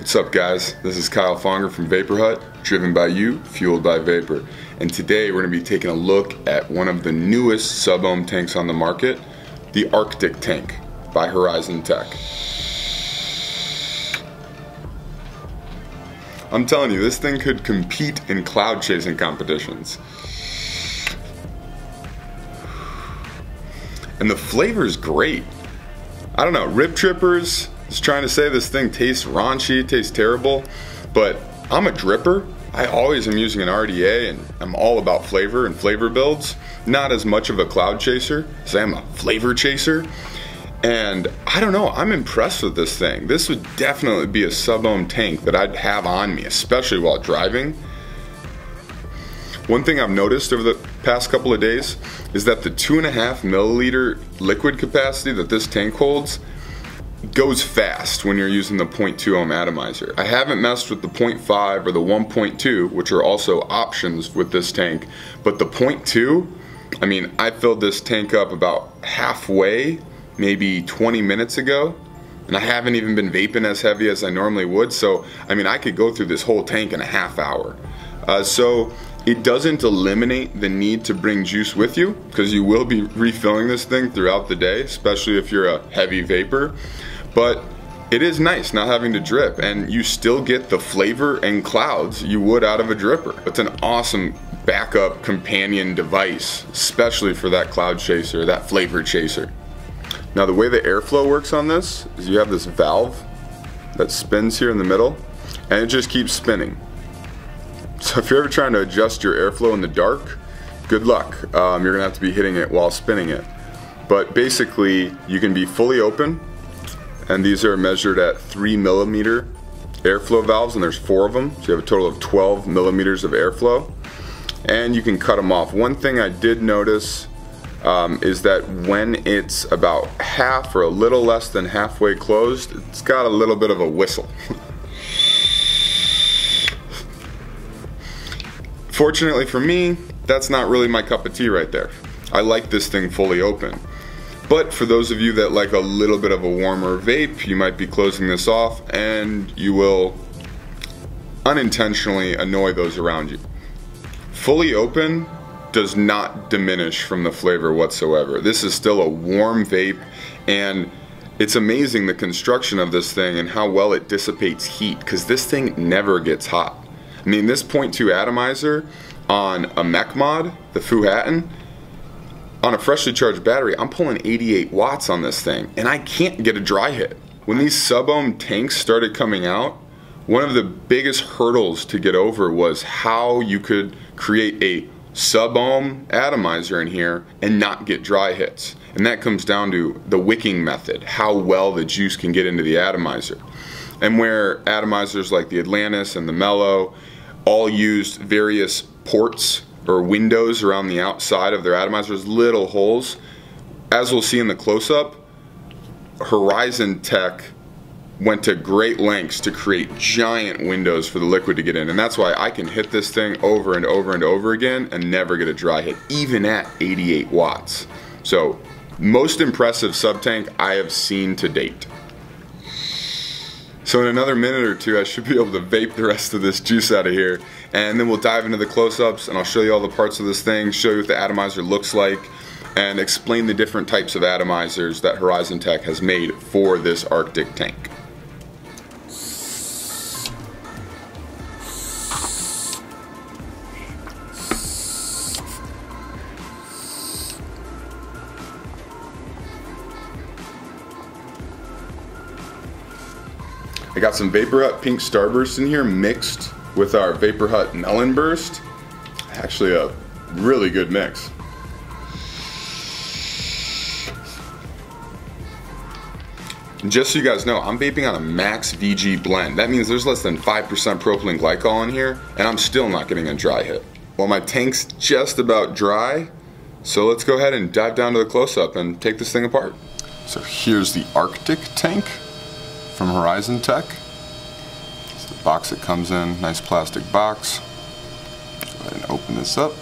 What's up, guys? This is Kyle Fonger from Vapor Hut, driven by you, fueled by vapor. And today we're going to be taking a look at one of the newest sub-ohm tanks on the market, the Arctic tank by Horizon Tech. I'm telling you, this thing could compete in cloud chasing competitions. And the flavor's great. I don't know, Rip Trippers is trying to say this thing tastes raunchy, tastes terrible, but I'm a dripper. I always am using an RDA and I'm all about flavor and flavor builds. Not as much of a cloud chaser as I am a flavor chaser. And I don't know, I'm impressed with this thing. This would definitely be a sub-ohm tank that I'd have on me, especially while driving. One thing I've noticed over the past couple of days is that the 2.5 milliliter liquid capacity that this tank holds goes fast when you're using the 0.2 ohm atomizer. I haven't messed with the 0.5 or the 1.2, which are also options with this tank, but the 0.2, I mean, I filled this tank up about halfway, maybe 20 minutes ago, and I haven't even been vaping as heavy as I normally would, so I mean, I could go through this whole tank in a half hour. So it doesn't eliminate the need to bring juice with you, because you will be refilling this thing throughout the day, especially if you're a heavy vapor. But it is nice not having to drip, and you still get the flavor and clouds you would out of a dripper. It's an awesome backup companion device, especially for that cloud chaser, that flavor chaser. Now the way the airflow works on this is you have this valve that spins here in the middle, and it just keeps spinning. So if you're ever trying to adjust your airflow in the dark, good luck. You're gonna have to be hitting it while spinning it. But basically, you can be fully open, and these are measured at 3 millimeter airflow valves, and there's 4 of them, so you have a total of 12 millimeters of airflow. And you can cut them off. One thing I did notice is that when it's about half or a little less than halfway closed, it's got a little bit of a whistle. Fortunately for me, that's not really my cup of tea right there. I like this thing fully open. But for those of you that like a little bit of a warmer vape, you might be closing this off and you will unintentionally annoy those around you. Fully open does not diminish from the flavor whatsoever. This is still a warm vape, and it's amazing the construction of this thing and how well it dissipates heat, because this thing never gets hot. I mean, this 0.2 atomizer on a mech mod, the Fuhattan, on a freshly charged battery, I'm pulling 88 watts on this thing, and I can't get a dry hit. When these sub-ohm tanks started coming out, one of the biggest hurdles to get over was how you could create a sub-ohm atomizer in here and not get dry hits. And that comes down to the wicking method, how well the juice can get into the atomizer. And where atomizers like the Atlantis and the Mellow all used various ports or windows around the outside of their atomizers, little holes, as we'll see in the close-up, Horizon Tech went to great lengths to create giant windows for the liquid to get in, and that's why I can hit this thing over and over and over again and never get a dry hit, even at 88 watts. So, most impressive sub-tank I have seen to date. So in another minute or two, I should be able to vape the rest of this juice out of here, and then we'll dive into the close-ups, and I'll show you all the parts of this thing, show you what the atomizer looks like, and explain the different types of atomizers that Horizon Tech has made for this Arctic tank. I got some Vapor Hut Pink Starburst in here mixed with our Vapor Hut Melon Burst. Actually a really good mix. And just so you guys know, I'm vaping on a max VG blend. That means there's less than 5% propylene glycol in here, and I'm still not getting a dry hit. Well, my tank's just about dry, so let's go ahead and dive down to the close-up and take this thing apart. So here's the Arctic tank from Horizon Tech. It's the box it comes in, nice plastic box. Go ahead and open this up.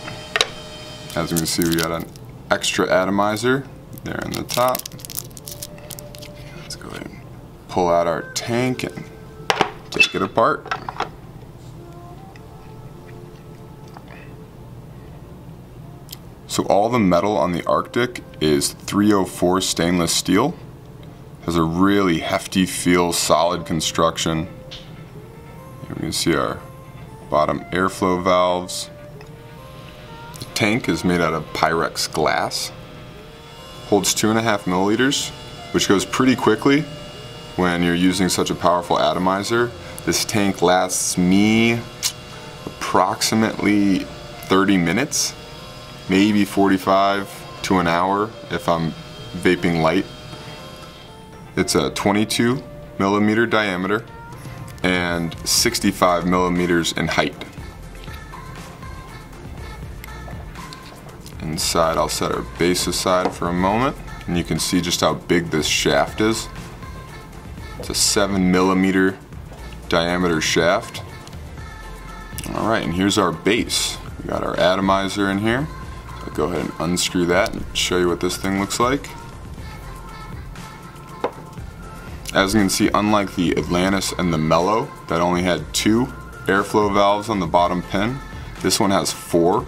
As you can see, we got an extra atomizer there in the top. Let's go ahead and pull out our tank and take it apart. So all the metal on the Arctic is 304 stainless steel. Has a really hefty feel, solid construction. Here we can see our bottom airflow valves. The tank is made out of Pyrex glass. Holds 2.5 milliliters, which goes pretty quickly when you're using such a powerful atomizer. This tank lasts me approximately 30 minutes, maybe 45 to an hour if I'm vaping light. It's a 22 millimeter diameter and 65 millimeters in height. Inside, I'll set our base aside for a moment, and you can see just how big this shaft is. It's a 7 millimeter diameter shaft. Alright, and here's our base. We got our atomizer in here. So I'll go ahead and unscrew that and show you what this thing looks like. As you can see, unlike the Atlantis and the Mellow that only had 2 airflow valves on the bottom pin, this one has 4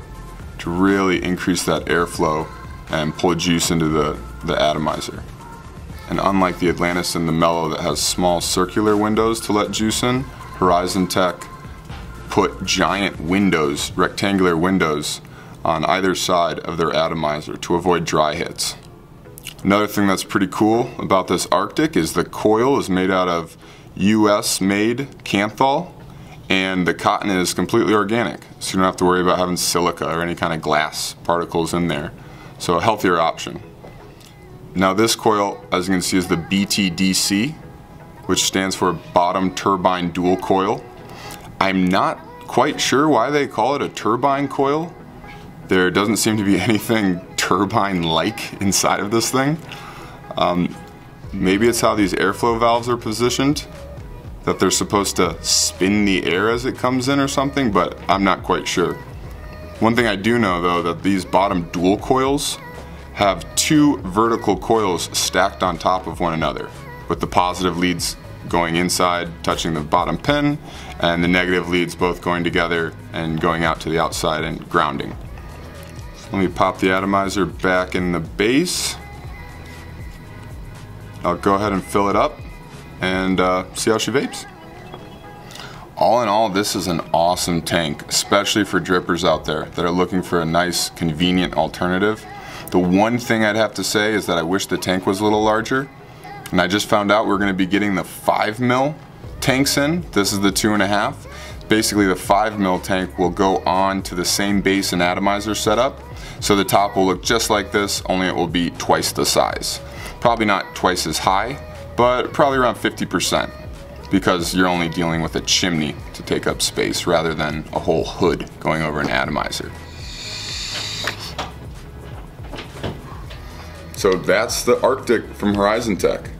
to really increase that airflow and pull juice into the atomizer. And unlike the Atlantis and the Mellow that has small circular windows to let juice in, Horizon Tech put giant windows, rectangular windows, on either side of their atomizer to avoid dry hits. Another thing that's pretty cool about this Arctic is the coil is made out of U.S. made kanthal, and the cotton is completely organic, so you don't have to worry about having silica or any kind of glass particles in there. So a healthier option. Now this coil, as you can see, is the BTDC, which stands for bottom turbine dual coil. I'm not quite sure why they call it a turbine coil. There doesn't seem to be anything turbine-like inside of this thing. Maybe it's how these airflow valves are positioned, that they're supposed to spin the air as it comes in or something, but I'm not quite sure. One thing I do know though, that these bottom dual coils have 2 vertical coils stacked on top of one another, with the positive leads going inside, touching the bottom pin, and the negative leads both going together and going out to the outside and grounding. Let me pop the atomizer back in the base. I'll go ahead and fill it up and see how she vapes. All in all, this is an awesome tank, especially for drippers out there that are looking for a nice, convenient alternative. The one thing I'd have to say is that I wish the tank was a little larger, and I just found out we're going to be getting the 5 mil tanks in. This is the 2.5. Basically, the 5 mil tank will go on to the same base and atomizer setup, so the top will look just like this, only it will be twice the size. Probably not twice as high, but probably around 50%, because you're only dealing with a chimney to take up space rather than a whole hood going over an atomizer. So that's the Arctic from Horizon Tech.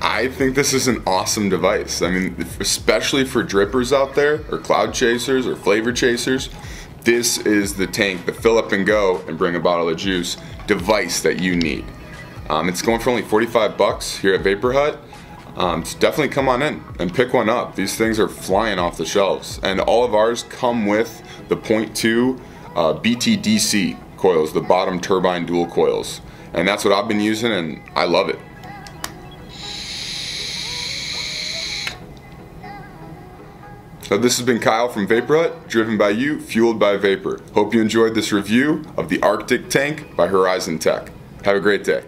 I think this is an awesome device. I mean, especially for drippers out there, or cloud chasers, or flavor chasers, this is the tank, the fill up and go and bring a bottle of juice device that you need. It's going for only 45 bucks here at Vapor Hut. So definitely come on in and pick one up. These things are flying off the shelves. And all of ours come with the 0.2 BTDC coils, the bottom turbine dual coils. And that's what I've been using, and I love it. So this has been Kyle from Vapor Hut, driven by you, fueled by vapor. Hope you enjoyed this review of the Arctic tank by Horizon Tech. Have a great day.